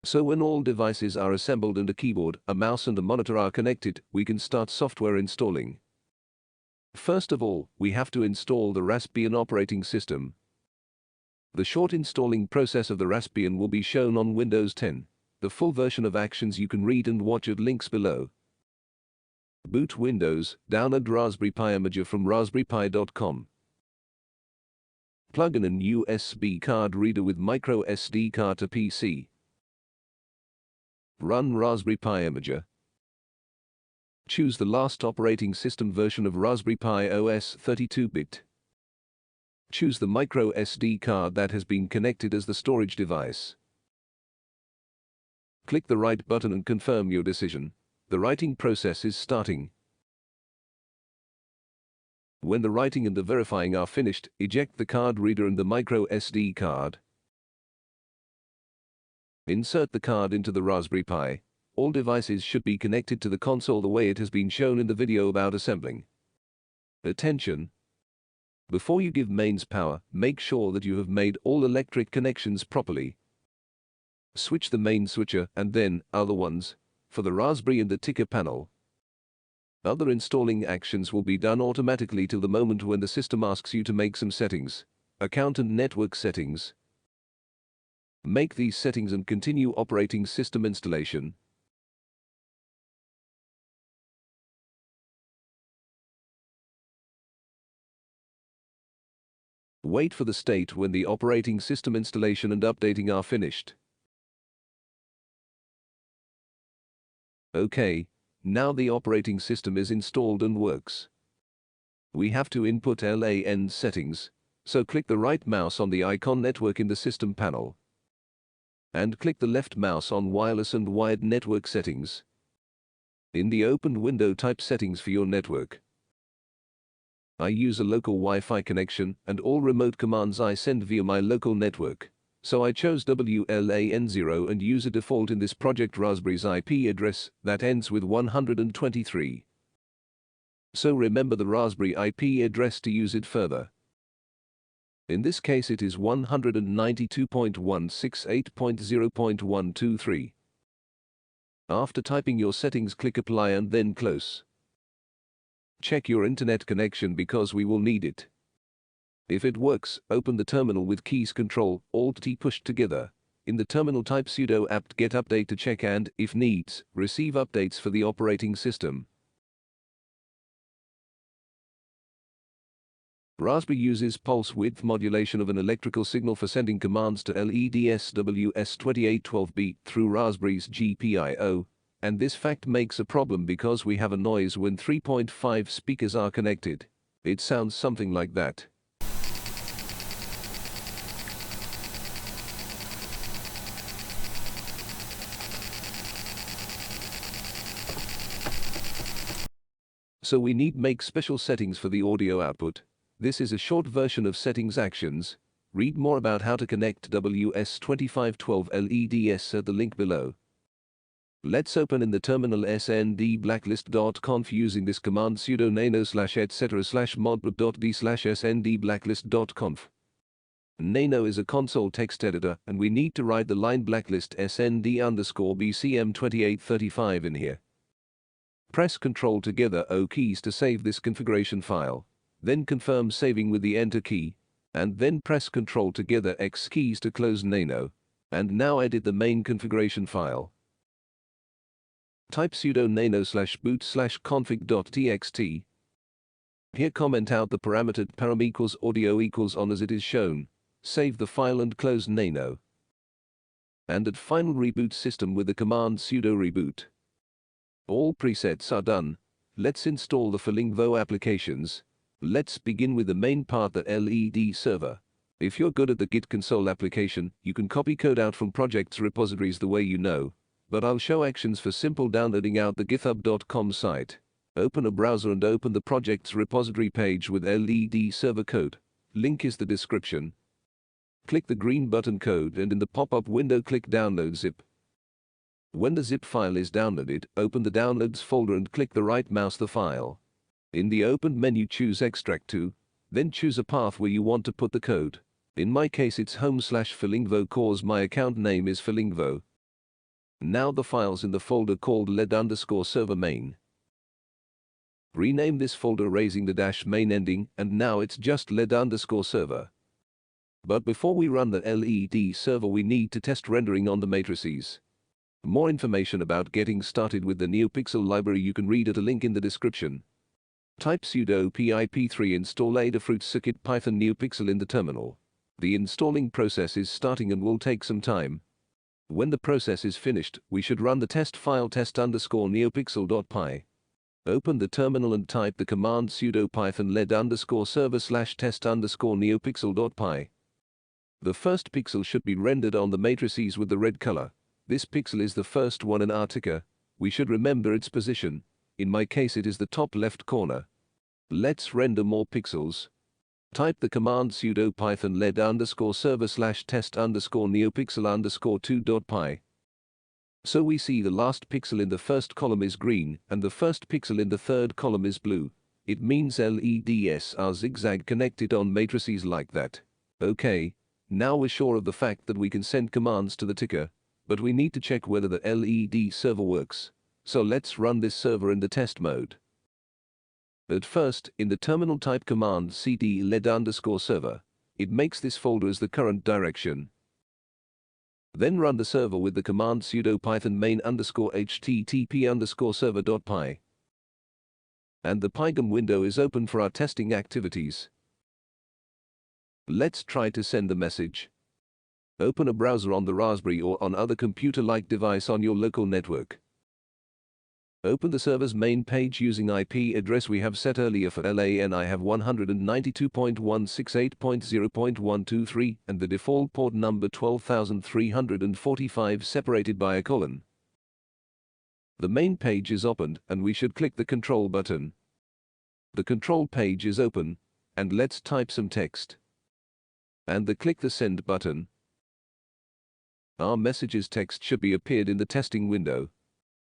So when all devices are assembled and a keyboard, a mouse and a monitor are connected, we can start software installing. First of all, we have to install the Raspbian operating system. The short installing process of the Raspbian will be shown on Windows 10. The full version of actions you can read and watch at links below. Boot Windows, download Raspberry Pi imager from raspberrypi.com. Plug in an USB card reader with microSD card to PC. Run Raspberry Pi imager. Choose the last operating system version of Raspberry Pi OS 32-bit. Choose the microSD card that has been connected as the storage device. Click the Write button and confirm your decision. The writing process is starting. When the writing and the verifying are finished, eject the card reader and the microSD card. Insert the card into the Raspberry Pi. All devices should be connected to the console the way it has been shown in the video about assembling. Attention! Before you give mains power, make sure that you have made all electric connections properly. Switch the main switcher and then other ones for the Raspberry and the ticker panel. Other installing actions will be done automatically till the moment when the system asks you to make some settings. Account and network settings. Make these settings and continue operating system installation. Wait for the state when the operating system installation and updating are finished. OK, now the operating system is installed and works. We have to input LAN settings, so click the right mouse on the icon network in the system panel. And click the left mouse on wireless and wired network settings. In the opened window, type settings for your network. I use a local Wi-Fi connection and all remote commands I send via my local network. So I chose WLAN0 and use a default in this project Raspberry's IP address that ends with 123. So remember the Raspberry IP address to use it further. In this case it is 192.168.0.123. After typing your settings, click Apply and then Close. Check your internet connection because we will need it. If it works, open the terminal with keys Ctrl, Alt-T pushed together. In the terminal type sudo apt-get update to check and, if needs, receive updates for the operating system. Raspberry uses pulse width modulation of an electrical signal for sending commands to LEDs WS2812B through Raspberry's GPIO, and this fact makes a problem because we have a noise when 3.5 speakers are connected. It sounds something like that. So we need make special settings for the audio output. This is a short version of settings actions. Read more about how to connect WS2512 LEDs at the link below. Let's open in the terminal sndblacklist.conf using this command sudo nano/etc/modblock.d/sndblacklist.conf. Nano is a console text editor and we need to write the line blacklist snd_bcm2835 in here. Press Ctrl together O keys to save this configuration file. Then confirm saving with the Enter key, and then press Ctrl together X keys to close Nano. And now edit the main configuration file. Type sudo nano/boot/config.txt. Here comment out the parameter param equals audio equals on as it is shown. Save the file and close Nano. And at final reboot system with the command sudo reboot. All presets are done. Let's install the PhilingVo applications. Let's begin with the main part, the LED server. If you're good at the Git console application, you can copy code out from projects repositories the way you know. But I'll show actions for simple downloading out the github.com site. Open a browser and open the project's repository page with LED server code. Link is the description. Click the green button code and in the pop-up window click download zip. When the zip file is downloaded, open the downloads folder and click the right mouse the file. In the opened menu choose extract to, then choose a path where you want to put the code. In my case it's home/PhilingVo cause my account name is PhilingVo. Now the file's in the folder called led_server main. Rename this folder raising the -main ending, and now it's just led_server. But before we run the LED server, we need to test rendering on the matrices. More information about getting started with the NeoPixel library you can read at a link in the description. Type sudo pip3 install adafruit-circuitpython-neopixel in the terminal. The installing process is starting and will take some time. When the process is finished, we should run the test file test_neopixel.py. Open the terminal and type the command sudo python led_server/test_neopixel.py. The first pixel should be rendered on the matrices with the red color. This pixel is the first one in our ticker. We should remember its position. In my case it is the top left corner. Let's render more pixels. Type the command sudo python led_server/test_neopixel_2.py. So we see the last pixel in the first column is green and the first pixel in the third column is blue. It means LEDs are zigzag connected on matrices like that. Okay, now we're sure of the fact that we can send commands to the ticker, but we need to check whether the LED server works. So let's run this server in the test mode. At first, in the terminal type command cd led_server. It makes this folder as the current direction. Then run the server with the command sudo python main_http_server.py. And the Pygam window is open for our testing activities. Let's try to send the message. Open a browser on the Raspberry or on other computer-like device on your local network. Open the server's main page using IP address we have set earlier. For LAN I have 192.168.0.123 and the default port number 12345 separated by a colon. The main page is opened and we should click the control button. The control page is open and let's type some text. And click the send button. Our message's text should be appeared in the testing window.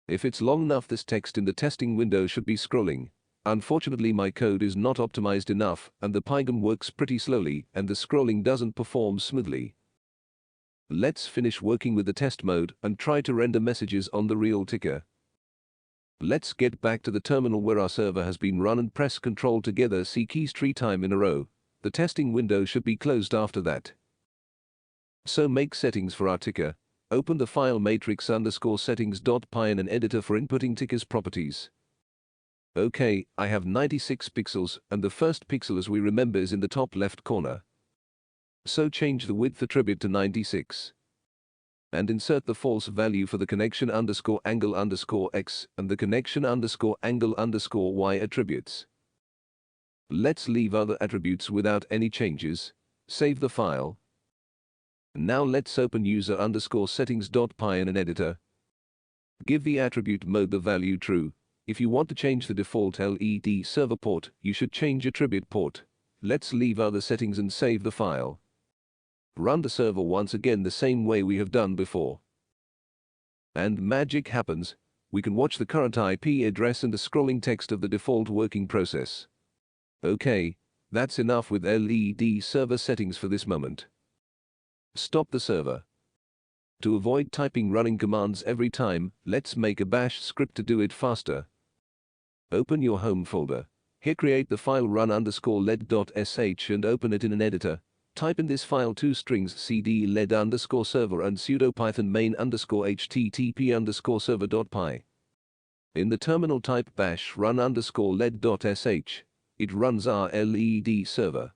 If it's long enough, this text in the testing window should be scrolling. Unfortunately, my code is not optimized enough and the Pygam works pretty slowly and the scrolling doesn't perform smoothly. Let's finish working with the test mode and try to render messages on the real ticker. Let's get back to the terminal where our server has been run and press Ctrl together C keys 3 times in a row. The testing window should be closed after that. So make settings for our ticker. Open the file matrix_settings.py in an editor for inputting ticker's properties. Okay, I have 96 pixels and the first pixel, as we remember, is in the top left corner. So change the width attribute to 96. And insert the false value for the connection_angle_x and the connection_angle_y attributes. Let's leave other attributes without any changes. Save the file. Now let's open user_settings.py in an editor. Give the attribute mode the value true. If you want to change the default LED server port, you should change attribute port. Let's leave other settings and save the file. Run the server once again the same way we have done before. And magic happens. We can watch the current IP address and the scrolling text of the default working process. Okay, that's enough with LED server settings for this moment. Stop the server. To avoid typing running commands every time, let's make a bash script to do it faster. Open your home folder. Here create the file run_led.sh and open it in an editor. Type in this file 2 strings cd led_server and sudo python main_http_server.py. In the terminal type bash run_led.sh. It runs our LED server.